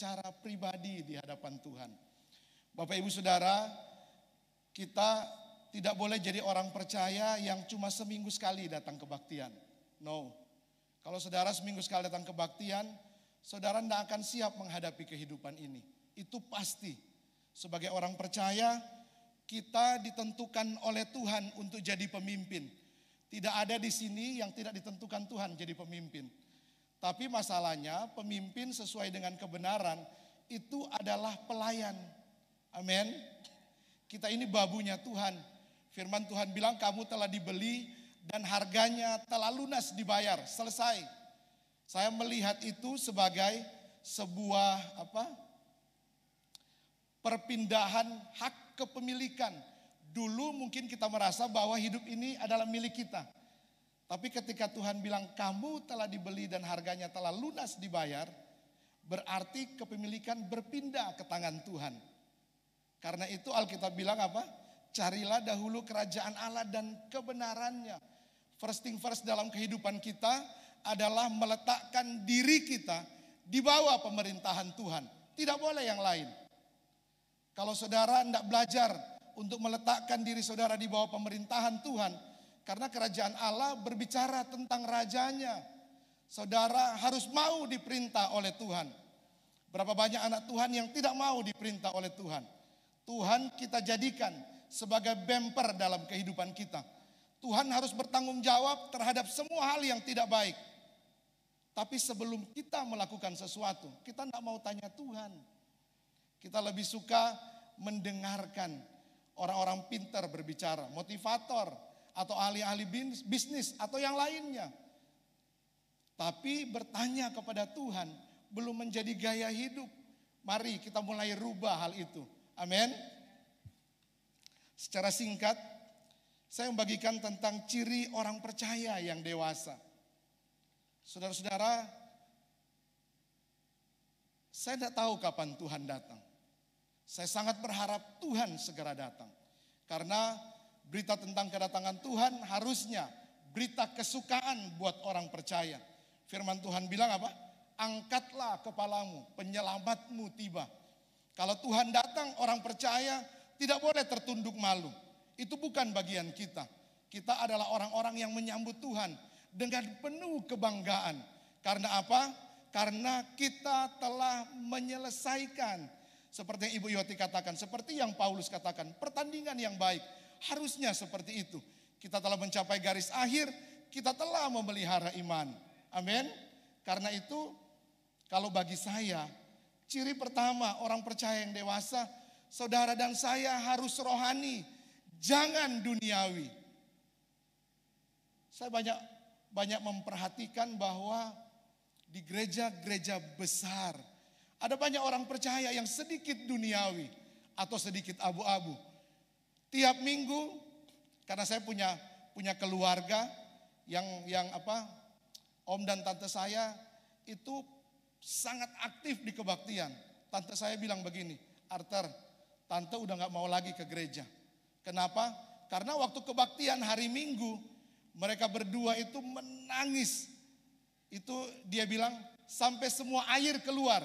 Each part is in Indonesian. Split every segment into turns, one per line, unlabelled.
secara pribadi di hadapan Tuhan. Bapak Ibu Saudara, kita tidak boleh jadi orang percaya yang cuma seminggu sekali datang kebaktian. No. Kalau saudara seminggu sekali datang kebaktian, saudara tidak akan siap menghadapi kehidupan ini. Itu pasti. Sebagai orang percaya, kita ditentukan oleh Tuhan untuk jadi pemimpin. Tidak ada di sini yang tidak ditentukan Tuhan jadi pemimpin. Tapi masalahnya pemimpin sesuai dengan kebenaran itu adalah pelayan. Amin. Kita ini babunya Tuhan. Firman Tuhan bilang kamu telah dibeli dan harganya telah lunas dibayar. Selesai. Saya melihat itu sebagai sebuah perpindahan hak kepemilikan. Dulu mungkin kita merasa bahwa hidup ini adalah milik kita. Tapi ketika Tuhan bilang kamu telah dibeli dan harganya telah lunas dibayar, berarti kepemilikan berpindah ke tangan Tuhan. Karena itu Alkitab bilang apa? Carilah dahulu kerajaan Allah dan kebenarannya. First thing first dalam kehidupan kita adalah meletakkan diri kita di bawah pemerintahan Tuhan. Tidak boleh yang lain. Kalau saudara tidak belajar untuk meletakkan diri saudara di bawah pemerintahan Tuhan, karena kerajaan Allah berbicara tentang rajanya. Saudara harus mau diperintah oleh Tuhan. Berapa banyak anak Tuhan yang tidak mau diperintah oleh Tuhan. Tuhan kita jadikan sebagai bumper dalam kehidupan kita. Tuhan harus bertanggung jawab terhadap semua hal yang tidak baik. Tapi sebelum kita melakukan sesuatu, kita tidak mau tanya Tuhan. Kita lebih suka mendengarkan orang-orang pintar berbicara, motivator, atau ahli-ahli bisnis, atau yang lainnya. Tapi bertanya kepada Tuhan belum menjadi gaya hidup. Mari kita mulai rubah hal itu. Amin. Secara singkat, saya membagikan tentang ciri orang percaya yang dewasa. Saudara-saudara, saya tidak tahu kapan Tuhan datang. Saya sangat berharap Tuhan segera datang. Karena berita tentang kedatangan Tuhan harusnya berita kesukaan buat orang percaya. Firman Tuhan bilang apa? Angkatlah kepalamu, penyelamatmu tiba. Kalau Tuhan datang, orang percaya tidak boleh tertunduk malu. Itu bukan bagian kita. Kita adalah orang-orang yang menyambut Tuhan dengan penuh kebanggaan. Karena apa? Karena kita telah menyelesaikan, seperti yang Ibu Yoti katakan, seperti yang Paulus katakan, pertandingan yang baik. Harusnya seperti itu. Kita telah mencapai garis akhir, kita telah memelihara iman. Amin. Karena itu, kalau bagi saya, ciri pertama orang percaya yang dewasa, saudara dan saya harus rohani, jangan duniawi. Saya banyak memperhatikan bahwa di gereja-gereja besar ada banyak orang percaya yang sedikit duniawi atau sedikit abu-abu. Tiap minggu, karena saya punya keluarga yang om dan tante saya itu sangat aktif di kebaktian. Tante saya bilang begini, Arthur, tante udah gak mau lagi ke gereja. Kenapa? Karena waktu kebaktian hari Minggu, mereka berdua itu menangis. Itu dia bilang sampai semua air keluar.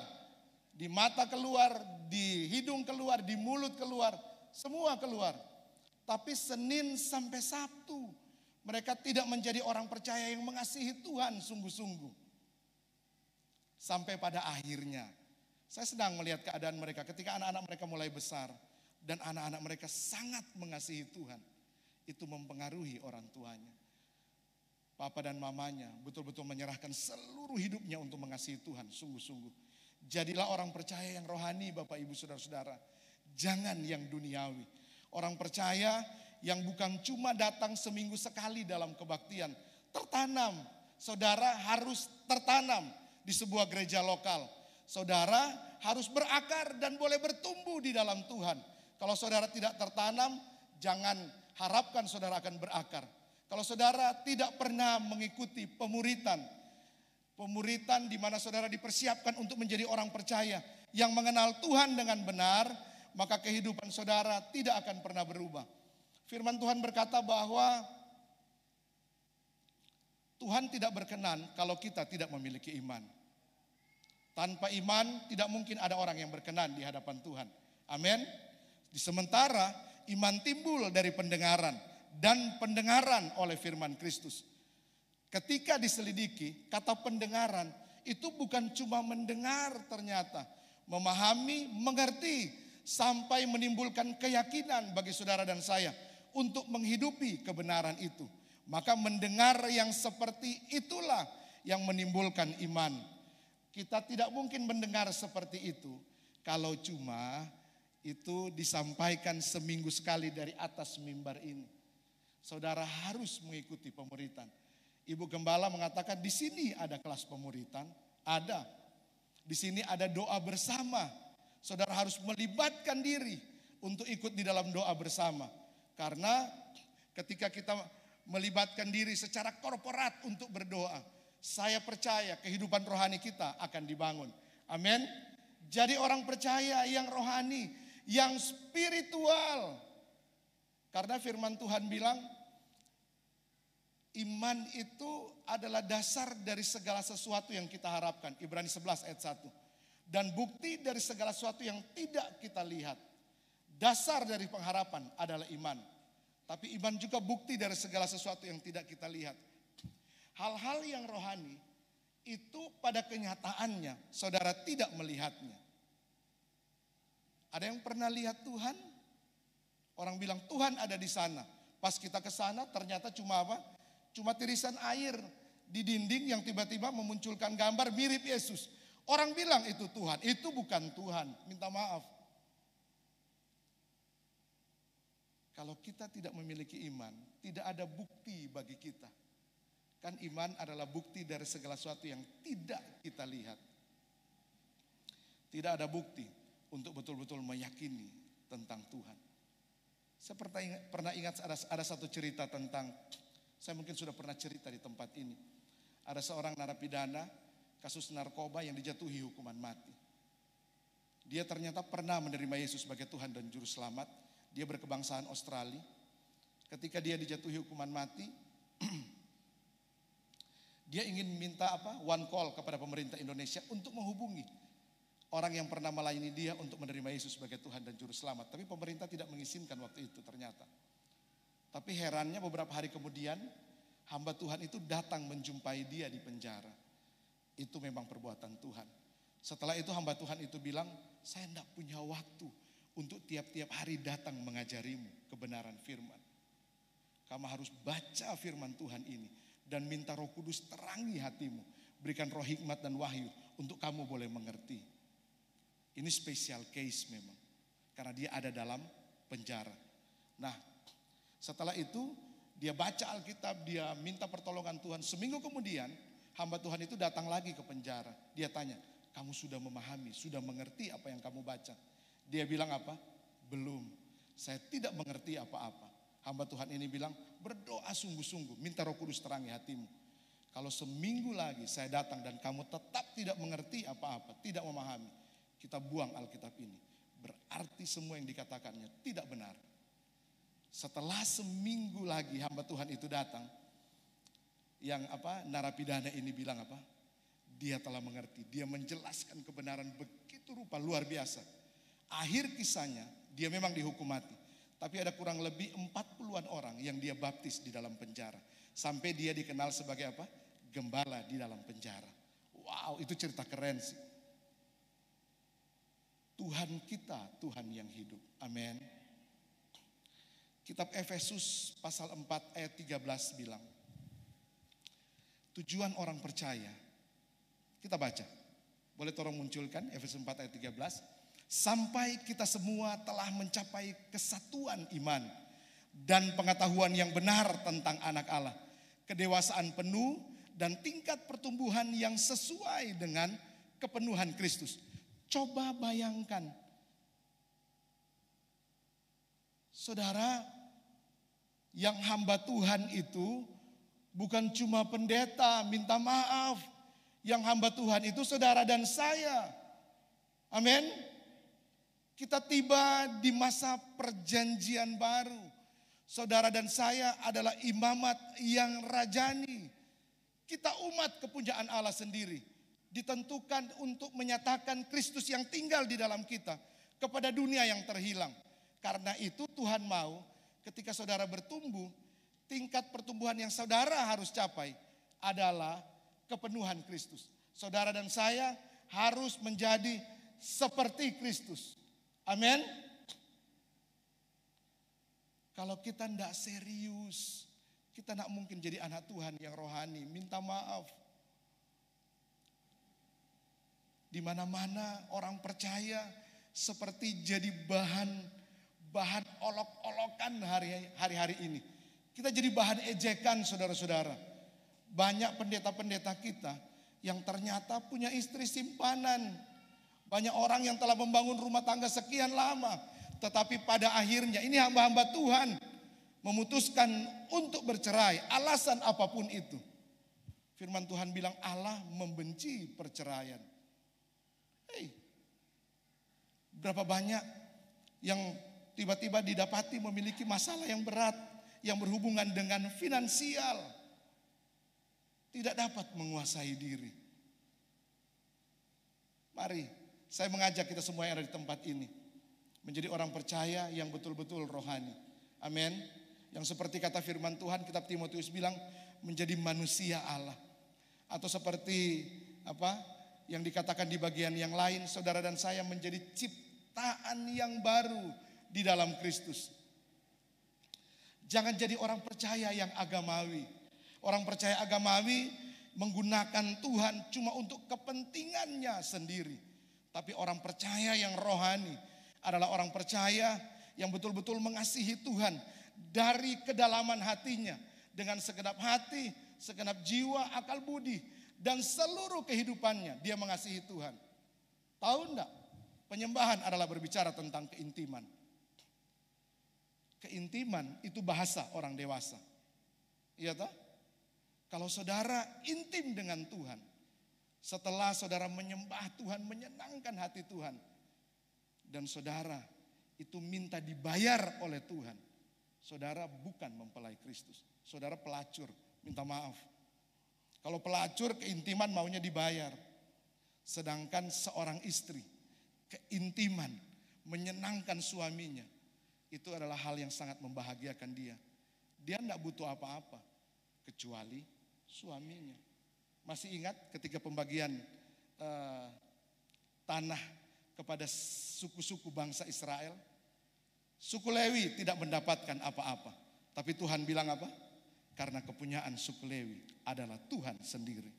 Di mata keluar, di hidung keluar, di mulut keluar, semua keluar. Tapi Senin sampai Sabtu, mereka tidak menjadi orang percaya yang mengasihi Tuhan sungguh-sungguh. Sampai pada akhirnya, saya sedang melihat keadaan mereka ketika anak-anak mereka mulai besar. Dan anak-anak mereka sangat mengasihi Tuhan. Itu mempengaruhi orang tuanya. Papa dan mamanya betul-betul menyerahkan seluruh hidupnya untuk mengasihi Tuhan sungguh-sungguh. Jadilah orang percaya yang rohani Bapak Ibu Saudara-saudara. Jangan yang duniawi. Orang percaya yang bukan cuma datang seminggu sekali dalam kebaktian. Tertanam. Saudara harus tertanam di sebuah gereja lokal. Saudara harus berakar dan boleh bertumbuh di dalam Tuhan. Kalau saudara tidak tertanam, jangan harapkan saudara akan berakar. Kalau saudara tidak pernah mengikuti pemuritan di mana saudara dipersiapkan untuk menjadi orang percaya yang mengenal Tuhan dengan benar, maka kehidupan saudara tidak akan pernah berubah. Firman Tuhan berkata bahwa Tuhan tidak berkenan kalau kita tidak memiliki iman. Tanpa iman tidak mungkin ada orang yang berkenan di hadapan Tuhan. Amin. Sementara iman timbul dari pendengaran dan pendengaran oleh firman Kristus. Ketika diselidiki, kata pendengaran itu bukan cuma mendengar ternyata. Memahami, mengerti, sampai menimbulkan keyakinan bagi saudara dan saya untuk menghidupi kebenaran itu. Maka mendengar yang seperti itulah yang menimbulkan iman. Kita tidak mungkin mendengar seperti itu kalau cuma itu disampaikan seminggu sekali dari atas mimbar ini. Saudara harus mengikuti pemuritan. Ibu Gembala mengatakan di sini ada kelas pemuritan, ada. Di sini ada doa bersama. Saudara harus melibatkan diri untuk ikut di dalam doa bersama. Karena ketika kita melibatkan diri secara korporat untuk berdoa, saya percaya kehidupan rohani kita akan dibangun. Amin. Jadi orang percaya yang rohani, yang spiritual. Karena firman Tuhan bilang, iman itu adalah dasar dari segala sesuatu yang kita harapkan. Ibrani 11 ayat 1. Dan bukti dari segala sesuatu yang tidak kita lihat. Dasar dari pengharapan adalah iman. Tapi iman juga bukti dari segala sesuatu yang tidak kita lihat. Hal-hal yang rohani itu pada kenyataannya saudara tidak melihatnya. Ada yang pernah lihat Tuhan? Orang bilang Tuhan ada di sana. Pas kita ke sana ternyata cuma apa? Cuma tirisan air di dinding yang tiba-tiba memunculkan gambar mirip Yesus. Orang bilang itu Tuhan, itu bukan Tuhan. Minta maaf. Kalau kita tidak memiliki iman, tidak ada bukti bagi kita. Kan iman adalah bukti dari segala sesuatu yang tidak kita lihat. Tidak ada bukti untuk betul-betul meyakini tentang Tuhan. Saya pernah ingat ada satu cerita tentang, saya mungkin sudah pernah cerita di tempat ini. Ada seorang narapidana kasus narkoba yang dijatuhi hukuman mati. Dia ternyata pernah menerima Yesus sebagai Tuhan dan Juru Selamat. Dia berkebangsaan Australia. Ketika dia dijatuhi hukuman mati, dia ingin minta one call kepada pemerintah Indonesia untuk menghubungi orang yang pernah melayani dia untuk menerima Yesus sebagai Tuhan dan Juru Selamat. Tapi pemerintah tidak mengizinkan waktu itu ternyata. Tapi herannya beberapa hari kemudian hamba Tuhan itu datang menjumpai dia di penjara. Itu memang perbuatan Tuhan. Setelah itu hamba Tuhan itu bilang, saya tidak punya waktu untuk tiap-tiap hari datang mengajarimu kebenaran firman. Kamu harus baca firman Tuhan ini dan minta Roh Kudus terangi hatimu. Berikan roh hikmat dan wahyu untuk kamu boleh mengerti. Ini special case memang. Karena dia ada dalam penjara. Nah, setelah itu dia baca Alkitab, dia minta pertolongan Tuhan. Seminggu kemudian hamba Tuhan itu datang lagi ke penjara. Dia tanya, kamu sudah memahami, sudah mengerti apa yang kamu baca? Dia bilang apa? Belum, saya tidak mengerti apa-apa. Hamba Tuhan ini bilang, berdoa sungguh-sungguh, minta Roh Kudus terangi hatimu. Kalau seminggu lagi saya datang dan kamu tetap tidak mengerti apa-apa, tidak memahami, kita buang Alkitab ini. Berarti semua yang dikatakannya tidak benar. Setelah seminggu lagi hamba Tuhan itu datang, yang narapidana ini bilang apa? Dia telah mengerti, dia menjelaskan kebenaran begitu rupa luar biasa. Akhir kisahnya dia memang dihukum mati. Tapi ada kurang lebih 40-an orang yang dia baptis di dalam penjara. Sampai dia dikenal sebagai apa? Gembala di dalam penjara. Wow, itu cerita keren sih. Tuhan kita, Tuhan yang hidup. Amin. Kitab Efesus pasal 4 ayat 13 bilang, tujuan orang percaya. Kita baca. Boleh tolong munculkan Efesus 4 ayat 13. Sampai kita semua telah mencapai kesatuan iman dan pengetahuan yang benar tentang anak Allah. Kedewasaan penuh dan tingkat pertumbuhan yang sesuai dengan kepenuhan Kristus. Coba bayangkan. Saudara, yang hamba Tuhan itu bukan cuma pendeta, minta maaf. Yang hamba Tuhan itu saudara dan saya. Amin. Kita tiba di masa perjanjian baru. Saudara dan saya adalah imamat yang rajani. Kita umat kepunyaan Allah sendiri. ditentukan untuk menyatakan Kristus yang tinggal di dalam kita kepada dunia yang terhilang. Karena itu Tuhan mau ketika saudara bertumbuh, tingkat pertumbuhan yang saudara harus capai adalah kepenuhan Kristus. Saudara dan saya harus menjadi seperti Kristus. Amin. Kalau kita tidak serius, kita tidak mungkin jadi anak Tuhan yang rohani. Minta maaf. Di mana-mana orang percaya seperti jadi bahan olok-olokan hari-hari ini. Kita jadi bahan ejekan saudara-saudara. Banyak pendeta-pendeta kita yang ternyata punya istri simpanan. Banyak orang yang telah membangun rumah tangga sekian lama. Tetapi pada akhirnya ini hamba-hamba Tuhan memutuskan untuk bercerai. Alasan apapun itu. Firman Tuhan bilang Allah membenci perceraian. Berapa banyak yang tiba-tiba didapati memiliki masalah yang berat. Yang berhubungan dengan finansial. Tidak dapat menguasai diri. Mari saya mengajak kita semua yang ada di tempat ini. Menjadi orang percaya yang betul-betul rohani. Amin. Yang seperti kata firman Tuhan, kitab Timotius bilang menjadi manusia Allah. Atau seperti yang dikatakan di bagian yang lain, saudara dan saya menjadi ciptaan yang baru di dalam Kristus. Jangan jadi orang percaya yang agamawi. Orang percaya agamawi menggunakan Tuhan cuma untuk kepentingannya sendiri. Tapi orang percaya yang rohani adalah orang percaya yang betul-betul mengasihi Tuhan dari kedalaman hatinya. Dengan segenap hati, segenap jiwa, akal budi, dan seluruh kehidupannya dia mengasihi Tuhan. Tahu enggak? Penyembahan adalah berbicara tentang keintiman. Keintiman itu bahasa orang dewasa. Iya toh? Kalau saudara intim dengan Tuhan, setelah saudara menyembah Tuhan, menyenangkan hati Tuhan, dan saudara itu minta dibayar oleh Tuhan, saudara bukan mempelai Kristus. Saudara pelacur, minta maaf. Kalau pelacur keintiman maunya dibayar. Sedangkan seorang istri, keintiman, menyenangkan suaminya, itu adalah hal yang sangat membahagiakan dia. Dia tidak butuh apa-apa kecuali suaminya. Masih ingat ketika pembagian tanah kepada suku-suku bangsa Israel? Suku Lewi tidak mendapatkan apa-apa. Tapi Tuhan bilang apa? Karena kepunyaan suku Lewi adalah Tuhan sendiri.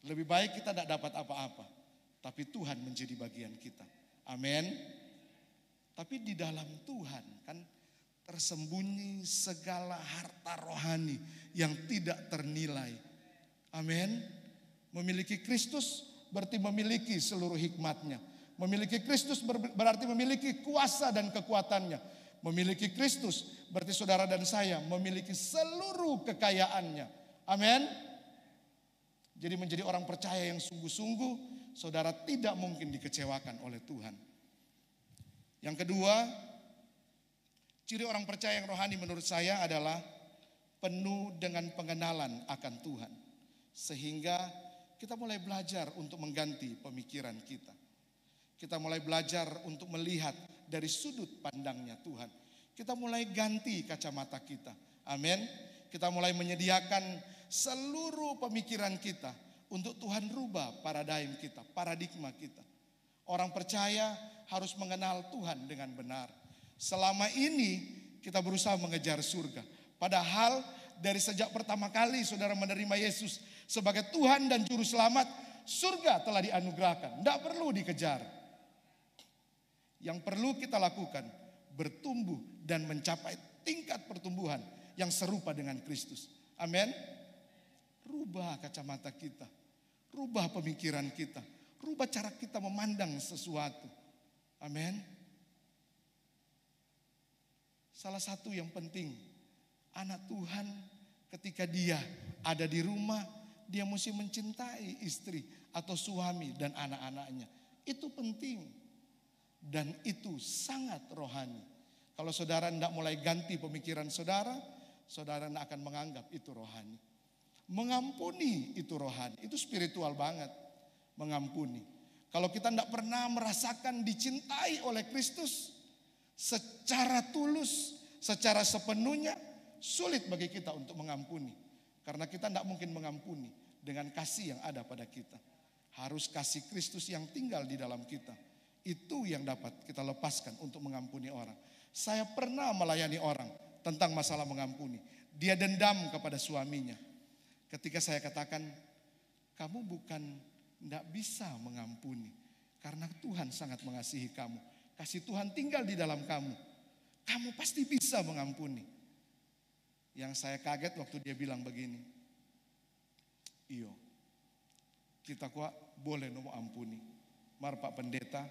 Lebih baik kita tidak dapat apa-apa, tapi Tuhan menjadi bagian kita. Amin. Tapi di dalam Tuhan kan tersembunyi segala harta rohani yang tidak ternilai. Amin. Memiliki Kristus berarti memiliki seluruh hikmatnya. Memiliki Kristus berarti memiliki kuasa dan kekuatannya. Memiliki Kristus berarti saudara dan saya memiliki seluruh kekayaannya. Amin. Jadi menjadi orang percaya yang sungguh-sungguh, saudara tidak mungkin dikecewakan oleh Tuhan. Yang kedua, ciri orang percaya yang rohani menurut saya adalah penuh dengan pengenalan akan Tuhan. Sehingga kita mulai belajar untuk mengganti pemikiran kita. Kita mulai belajar untuk melihat dari sudut pandangnya Tuhan. Kita mulai ganti kacamata kita. Amin. Kita mulai menyediakan seluruh pemikiran kita untuk Tuhan rubah paradigma kita, paradigma kita. Orang percaya harus mengenal Tuhan dengan benar. Selama ini kita berusaha mengejar surga. Padahal dari sejak pertama kali saudara menerima Yesus sebagai Tuhan dan Juru Selamat, surga telah dianugerahkan. Tidak perlu dikejar. Yang perlu kita lakukan, bertumbuh dan mencapai tingkat pertumbuhan yang serupa dengan Kristus. Amin. Rubah kacamata kita, rubah pemikiran kita, rubah cara kita memandang sesuatu. Amin. Salah satu yang penting, anak Tuhan ketika dia ada di rumah, dia mesti mencintai istri atau suami dan anak-anaknya. Itu penting. Dan itu sangat rohani. Kalau saudara tidak mulai ganti pemikiran saudara, saudara tidak akan menganggap itu rohani. Mengampuni itu rohani, itu spiritual banget. mengampuni. Kalau kita tidak pernah merasakan dicintai oleh Kristus secara tulus, secara sepenuhnya, sulit bagi kita untuk mengampuni. Karena kita tidak mungkin mengampuni dengan kasih yang ada pada kita. Harus kasih Kristus yang tinggal di dalam kita. Itu yang dapat kita lepaskan untuk mengampuni orang. Saya pernah melayani orang tentang masalah mengampuni. Dia dendam kepada suaminya. Ketika saya katakan, kamu bukan tidak bisa mengampuni. Karena Tuhan sangat mengasihi kamu. Kasih Tuhan tinggal di dalam kamu. Kamu pasti bisa mengampuni. Yang saya kaget waktu dia bilang begini. Iyo, kita kuat boleh mau ampuni. Mar Pak Pendeta,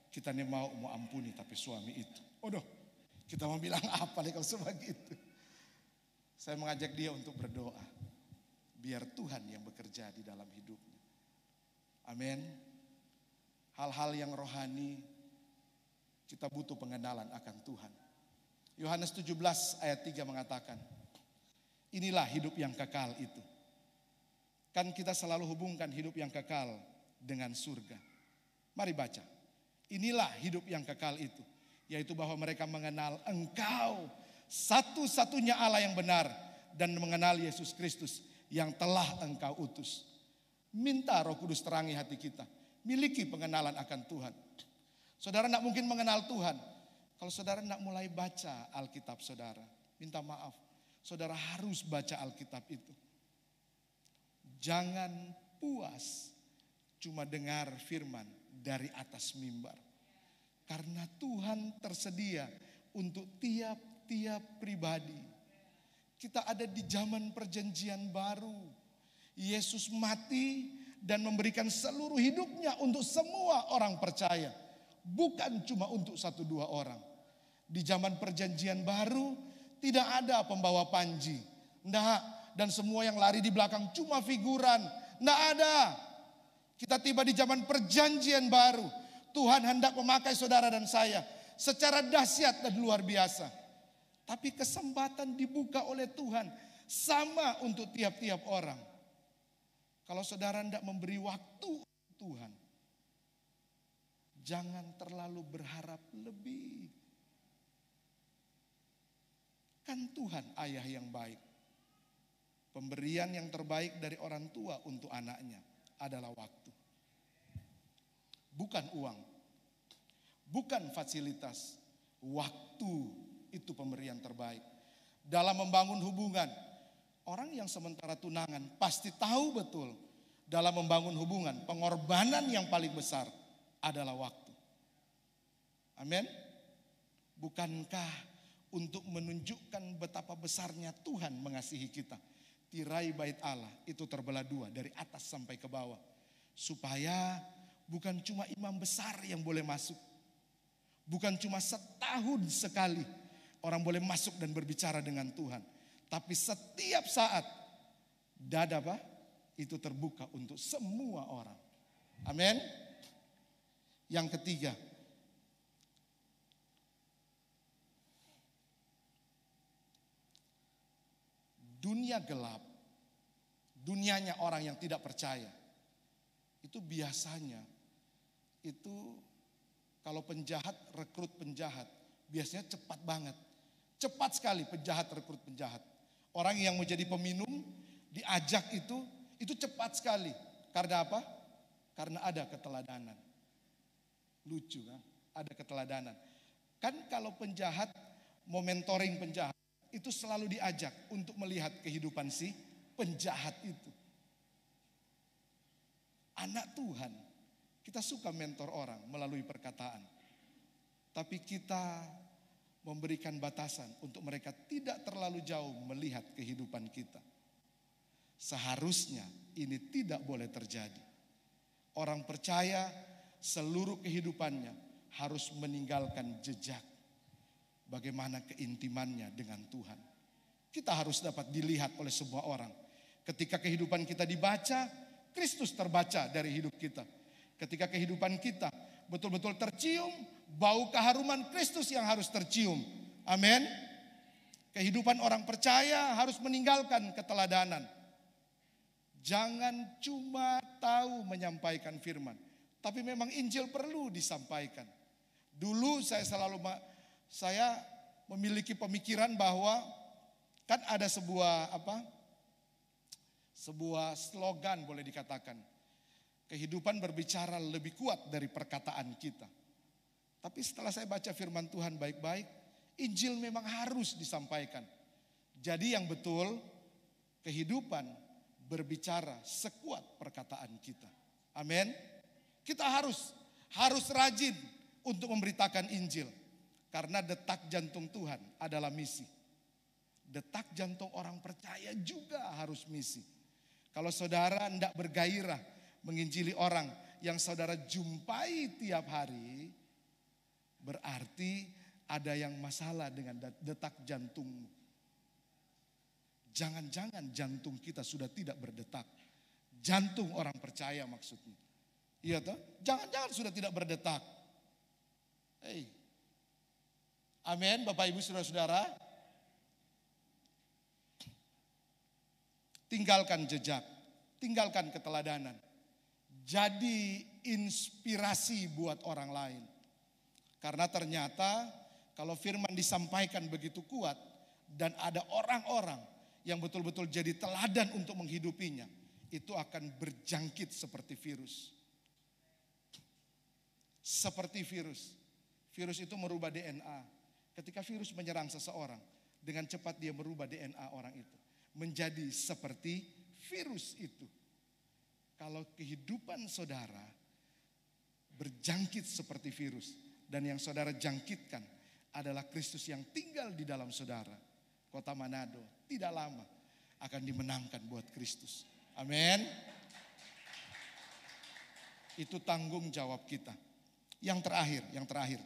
kita nih mau ampuni tapi suami itu. Odoh, kita mau bilang apa nih kalau sebegitu. Saya mengajak dia untuk berdoa. Biar Tuhan yang bekerja di dalam hidupnya. Amin. Hal-hal yang rohani, kita butuh pengenalan akan Tuhan. Yohanes 17 ayat 3 mengatakan, inilah hidup yang kekal itu. Kan kita selalu hubungkan hidup yang kekal dengan surga. Mari baca. Inilah hidup yang kekal itu. Yaitu bahwa mereka mengenal Engkau satu-satunya Allah yang benar. Dan mengenal Yesus Kristus yang telah Engkau utus. Minta Roh Kudus terangi hati kita. Miliki pengenalan akan Tuhan. Saudara tidak mungkin mengenal Tuhan kalau saudara tidak mulai baca Alkitab saudara. Minta maaf, saudara harus baca Alkitab itu. Jangan puas cuma dengar firman dari atas mimbar. Karena Tuhan tersedia untuk tiap-tiap pribadi. Kita ada di zaman perjanjian baru. Yesus mati dan memberikan seluruh hidupnya untuk semua orang percaya. Bukan cuma untuk 1-2 orang. Di zaman perjanjian baru tidak ada pembawa panji. Tidak. Dan semua yang lari di belakang cuma figuran. Tidak ada. Kita tiba di zaman perjanjian baru. Tuhan hendak memakai saudara dan saya secara dahsyat dan luar biasa. Tapi kesempatan dibuka oleh Tuhan sama untuk tiap-tiap orang. Kalau saudara hendak memberi waktu Tuhan, jangan terlalu berharap lebih. Kan Tuhan ayah yang baik. Pemberian yang terbaik dari orang tua untuk anaknya adalah waktu. Bukan uang, bukan fasilitas. Waktu itu pemberian terbaik. Dalam membangun hubungan, orang yang sementara tunangan pasti tahu betul dalam membangun hubungan, pengorbanan yang paling besar adalah waktu. Amin. Bukankah untuk menunjukkan betapa besarnya Tuhan mengasihi kita, tirai bait Allah itu terbelah 2 dari atas sampai ke bawah. Supaya bukan cuma imam besar yang boleh masuk. Bukan cuma setahun sekali orang boleh masuk dan berbicara dengan Tuhan. Tapi setiap saat dada itu terbuka untuk semua orang. Amin. Yang ketiga, dunia gelap, dunianya orang yang tidak percaya. Itu biasanya, itu kalau penjahat rekrut penjahat, biasanya cepat banget. Cepat sekali penjahat rekrut penjahat. Orang yang mau jadi peminum diajak itu cepat sekali. Karena apa? Karena ada keteladanan. Lucu kan? Ada keteladanan. Kan kalau penjahat mau mentoring penjahat, itu selalu diajak untuk melihat kehidupan si penjahat itu. Anak Tuhan, kita suka mentor orang melalui perkataan. Tapi kita memberikan batasan untuk mereka tidak terlalu jauh melihat kehidupan kita. Seharusnya ini tidak boleh terjadi. Orang percaya seluruh kehidupannya harus meninggalkan jejak. Bagaimana keintimannya dengan Tuhan. Kita harus dapat dilihat oleh semua orang. Ketika kehidupan kita dibaca, Kristus terbaca dari hidup kita. Ketika kehidupan kita betul-betul tercium, bau keharuman Kristus yang harus tercium. Amin. Kehidupan orang percaya harus meninggalkan keteladanan. Jangan cuma tahu menyampaikan firman. Tapi memang Injil perlu disampaikan. Dulu saya memiliki pemikiran bahwa kan ada sebuah slogan boleh dikatakan. Kehidupan berbicara lebih kuat dari perkataan kita. Tapi setelah saya baca firman Tuhan baik-baik, Injil memang harus disampaikan. Jadi yang betul, kehidupan berbicara sekuat perkataan kita. Amin. Kita harus rajin untuk memberitakan Injil. Karena detak jantung Tuhan adalah misi. Detak jantung orang percaya juga harus misi. Kalau saudara tidak bergairah menginjili orang yang saudara jumpai tiap hari, berarti ada yang masalah dengan detak jantungmu. Jangan-jangan jantung kita sudah tidak berdetak. Jantung orang percaya maksudnya. Iya toh? Jangan-jangan sudah tidak berdetak. Amin, Bapak Ibu Saudara-saudara. Tinggalkan jejak, tinggalkan keteladanan. Jadi inspirasi buat orang lain. Karena ternyata kalau firman disampaikan begitu kuat dan ada orang-orang yang betul-betul jadi teladan untuk menghidupinya, itu akan berjangkit seperti virus. Seperti virus. Virus itu merubah DNA. Ketika virus menyerang seseorang, dengan cepat dia merubah DNA orang itu. Menjadi seperti virus itu. Kalau kehidupan saudara berjangkit seperti virus. Dan yang saudara jangkitkan adalah Kristus yang tinggal di dalam saudara. Kota Manado tidak lama akan dimenangkan buat Kristus. Amin. Itu tanggung jawab kita. Yang terakhir.